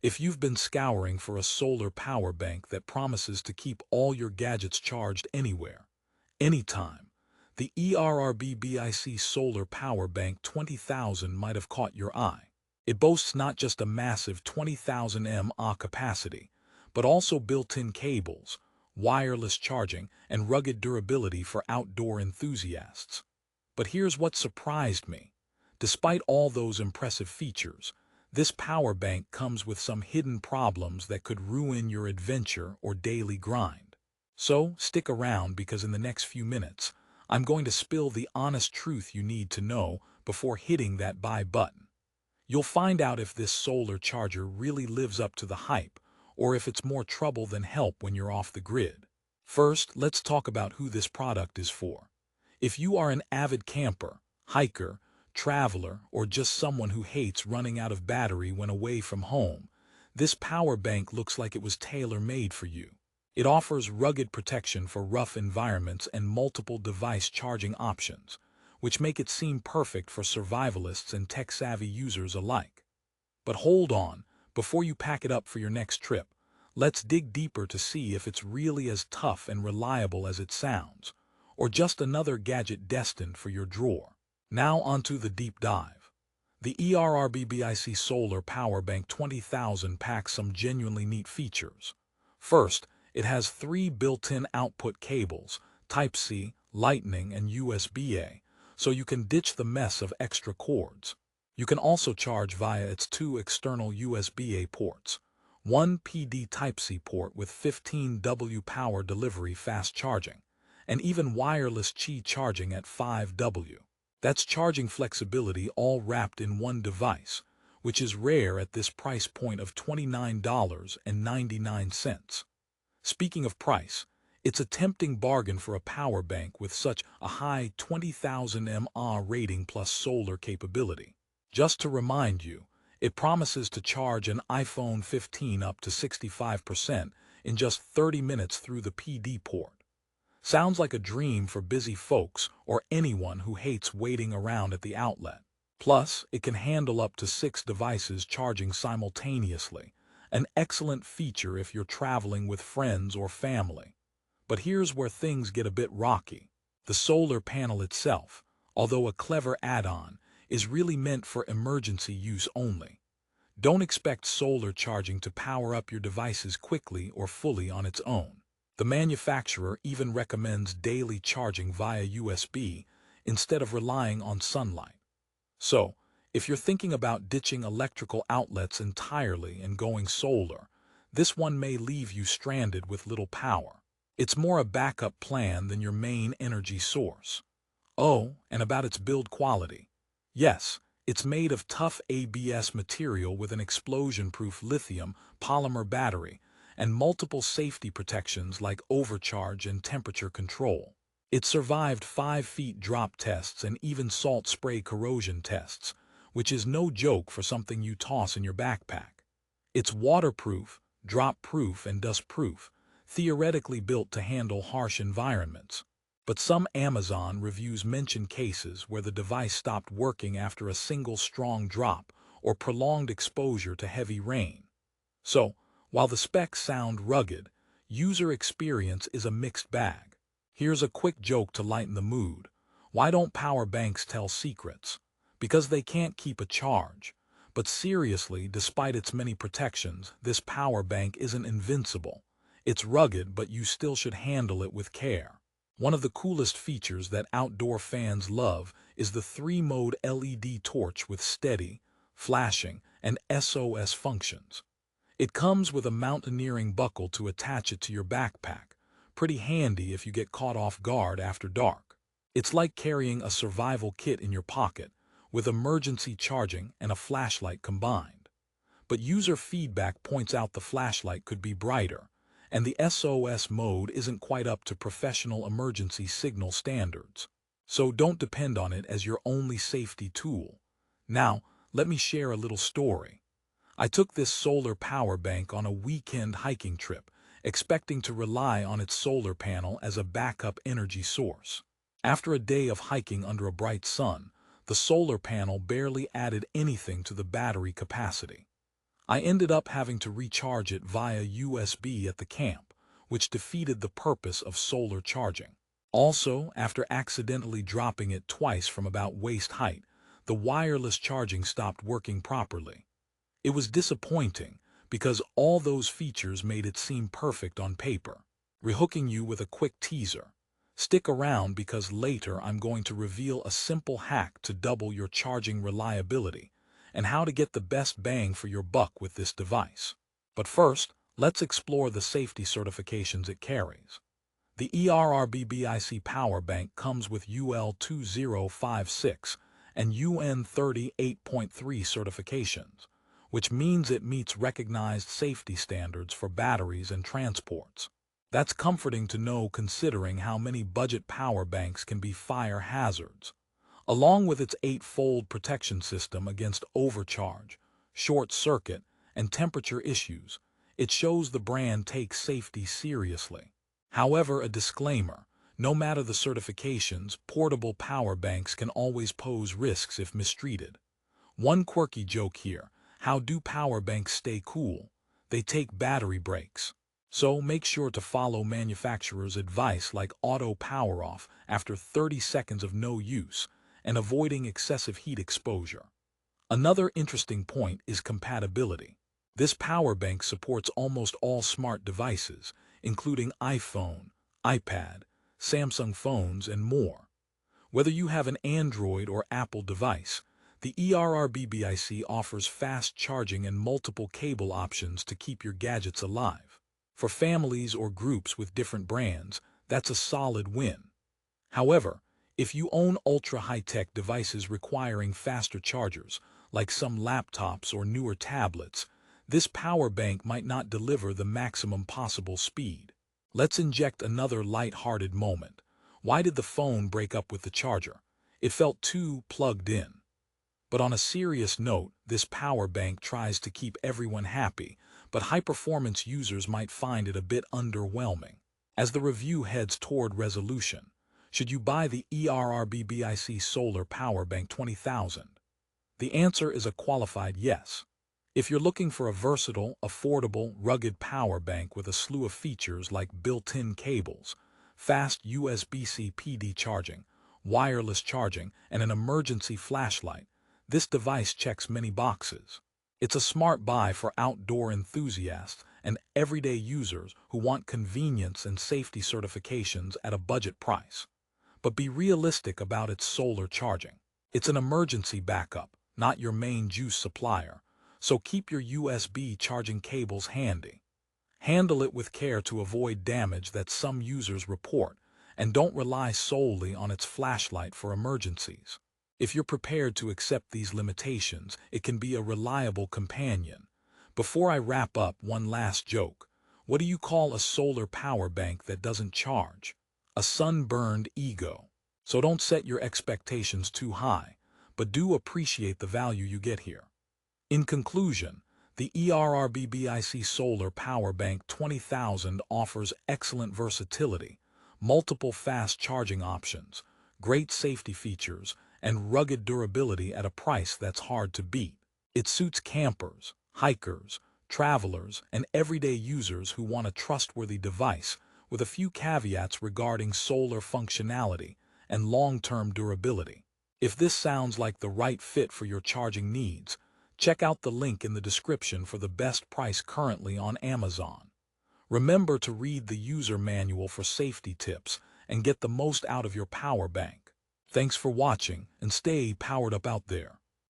If you've been scouring for a solar power bank that promises to keep all your gadgets charged anywhere, anytime, the ERRBBIC Solar Power Bank 20,000 might have caught your eye. It boasts not just a massive 20,000 mAh capacity, but also built-in cables, wireless charging, and rugged durability for outdoor enthusiasts. But here's what surprised me. Despite all those impressive features, this power bank comes with some hidden problems that could ruin your adventure or daily grind. So, stick around because in the next few minutes, I'm going to spill the honest truth you need to know before hitting that buy button. You'll find out if this solar charger really lives up to the hype, or if it's more trouble than help when you're off the grid. First, let's talk about who this product is for. If you are an avid camper, hiker, traveler, or just someone who hates running out of battery when away from home, this power bank looks like it was tailor-made for you. It offers rugged protection for rough environments and multiple device charging options, which make it seem perfect for survivalists and tech-savvy users alike. But hold on, before you pack it up for your next trip, let's dig deeper to see if it's really as tough and reliable as it sounds, or just another gadget destined for your drawer. Now onto the deep dive. The ERRBBIC Solar Power Bank 20,000 packs some genuinely neat features. First, it has 3 built-in output cables, Type-C, Lightning, and USB-A, so you can ditch the mess of extra cords. You can also charge via its 2 external USB-A ports, one PD Type-C port with 15W power delivery fast charging, and even wireless Qi charging at 5W. That's charging flexibility all wrapped in one device, which is rare at this price point of $29.99. Speaking of price, it's a tempting bargain for a power bank with such a high 20,000 mAh rating plus solar capability. Just to remind you, it promises to charge an iPhone 15 up to 65% in just 30 minutes through the PD port. Sounds like a dream for busy folks or anyone who hates waiting around at the outlet. Plus, it can handle up to 6 devices charging simultaneously, an excellent feature if you're traveling with friends or family. But here's where things get a bit rocky. The solar panel itself, although a clever add-on, is really meant for emergency use only. Don't expect solar charging to power up your devices quickly or fully on its own. The manufacturer even recommends daily charging via USB instead of relying on sunlight. So, if you're thinking about ditching electrical outlets entirely and going solar, this one may leave you stranded with little power. It's more a backup plan than your main energy source. Oh, and about its build quality. Yes, it's made of tough ABS material with an explosion-proof lithium polymer battery and multiple safety protections like overcharge and temperature control. It survived 5 feet drop tests and even salt spray corrosion tests, which is no joke for something you toss in your backpack. It's waterproof, drop-proof, and dust-proof, theoretically built to handle harsh environments. But some Amazon reviews mention cases where the device stopped working after a single strong drop or prolonged exposure to heavy rain. So, while the specs sound rugged, user experience is a mixed bag. Here's a quick joke to lighten the mood. Why don't power banks tell secrets? Because they can't keep a charge. But seriously, despite its many protections, this power bank isn't invincible. It's rugged, but you still should handle it with care. One of the coolest features that outdoor fans love is the 3-mode LED torch with steady, flashing, and SOS functions. It comes with a mountaineering buckle to attach it to your backpack, pretty handy if you get caught off guard after dark. It's like carrying a survival kit in your pocket, with emergency charging and a flashlight combined. But user feedback points out the flashlight could be brighter, and the SOS mode isn't quite up to professional emergency signal standards. So don't depend on it as your only safety tool. Now, let me share a little story. I took this solar power bank on a weekend hiking trip, expecting to rely on its solar panel as a backup energy source. After a day of hiking under a bright sun, the solar panel barely added anything to the battery capacity. I ended up having to recharge it via USB at the camp, which defeated the purpose of solar charging. Also, after accidentally dropping it twice from about waist height, the wireless charging stopped working properly. It was disappointing because all those features made it seem perfect on paper. Rehooking you with a quick teaser. Stick around because later I'm going to reveal a simple hack to double your charging reliability and how to get the best bang for your buck with this device. But first, let's explore the safety certifications it carries. The ERRBBIC Power Bank comes with UL 2056 and UN 38.3 certifications, which means it meets recognized safety standards for batteries and transports. That's comforting to know considering how many budget power banks can be fire hazards. Along with its 8-fold protection system against overcharge, short circuit, and temperature issues, it shows the brand takes safety seriously. However, a disclaimer, no matter the certifications, portable power banks can always pose risks if mistreated. One quirky joke here, how do power banks stay cool? They take battery breaks. So make sure to follow manufacturer's advice like auto power off after 30 seconds of no use and avoiding excessive heat exposure. Another interesting point is compatibility. This power bank supports almost all smart devices, including iPhone, iPad, Samsung phones, and more. Whether you have an Android or Apple device, the ERRBBIC offers fast charging and multiple cable options to keep your gadgets alive. For families or groups with different brands, that's a solid win. However, if you own ultra-high-tech devices requiring faster chargers, like some laptops or newer tablets, this power bank might not deliver the maximum possible speed. Let's inject another light-hearted moment. Why did the phone break up with the charger? It felt too plugged in. But on a serious note, this power bank tries to keep everyone happy, but high-performance users might find it a bit underwhelming. As the review heads toward resolution, should you buy the ERRBBIC Solar Power Bank 20,000? The answer is a qualified yes. If you're looking for a versatile, affordable, rugged power bank with a slew of features like built-in cables, fast USB-C PD charging, wireless charging, and an emergency flashlight, this device checks many boxes. It's a smart buy for outdoor enthusiasts and everyday users who want convenience and safety certifications at a budget price. But be realistic about its solar charging. It's an emergency backup, not your main juice supplier, so keep your USB charging cables handy. Handle it with care to avoid damage that some users report, and don't rely solely on its flashlight for emergencies. If you're prepared to accept these limitations, it can be a reliable companion. Before I wrap up, one last joke. What do you call a solar power bank that doesn't charge? A sunburned ego. So don't set your expectations too high, but do appreciate the value you get here. In conclusion, the ERRBBIC Solar Power Bank 20,000 offers excellent versatility, multiple fast charging options, great safety features, and rugged durability at a price that's hard to beat. It suits campers, hikers, travelers, and everyday users who want a trustworthy device with a few caveats regarding solar functionality and long-term durability. If this sounds like the right fit for your charging needs, check out the link in the description for the best price currently on Amazon. Remember to read the user manual for safety tips and get the most out of your power bank. Thanks for watching and stay powered up out there.